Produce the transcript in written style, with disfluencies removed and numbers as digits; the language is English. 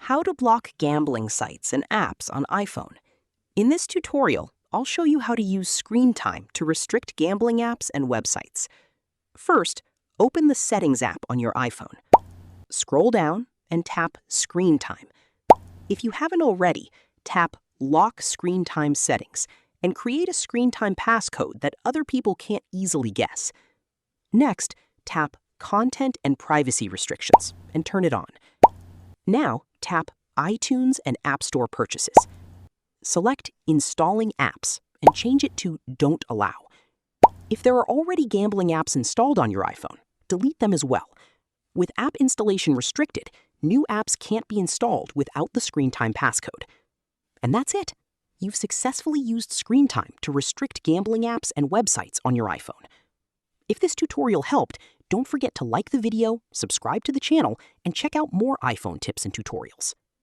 How to block gambling sites and apps on iPhone. In this tutorial, I'll show you how to use screen time to restrict gambling apps and websites. First, open the Settings app on your iPhone. Scroll down and tap Screen Time. If you haven't already, tap Lock Screen Time Settings and create a screen time passcode that other people can't easily guess. Next, tap Content and Privacy Restrictions and turn it on. Now, tap iTunes and App Store purchases. Select Installing Apps and change it to Don't Allow. If there are already gambling apps installed on your iPhone, delete them as well. With app installation restricted, new apps can't be installed without the screen time passcode. And that's it. You've successfully used screen time to restrict gambling apps and websites on your iPhone. If this tutorial helped, don't forget to like the video, subscribe to the channel, and check out more iPhone tips and tutorials.